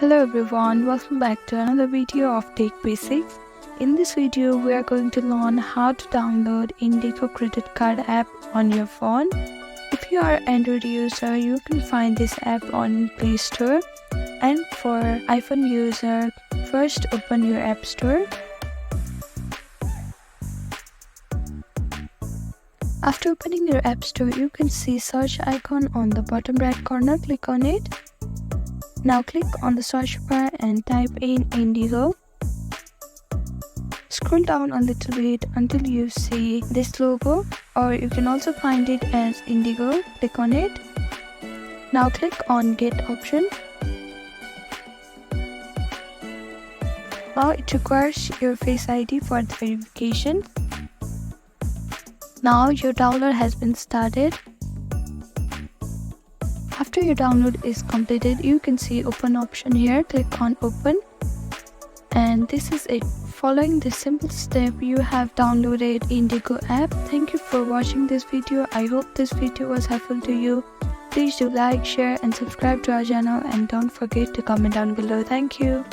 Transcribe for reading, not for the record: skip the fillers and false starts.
Hello everyone, welcome back to another video of Tech Basics. In this video, we are going to learn how to download Indigo credit card app on your phone. If you are an Android user, you can find this app on Play Store. And for iPhone user, first open your App Store. After opening your App Store, you can see search icon on the bottom right corner. Click on it. Now click on the search bar and type in Indigo. Scroll down a little bit until you see this logo, or you can also find it as Indigo. Click on it. Now click on Get option. Now it requires your Face ID for the verification. Now your download has been started. After your download is completed, you can see open option here. Click on open, and this is it. Following this simple step, you have downloaded Indigo app. Thank you for watching this video. I hope this video was helpful to you. Please do like, share and subscribe to our channel, and don't forget to comment down below. Thank you.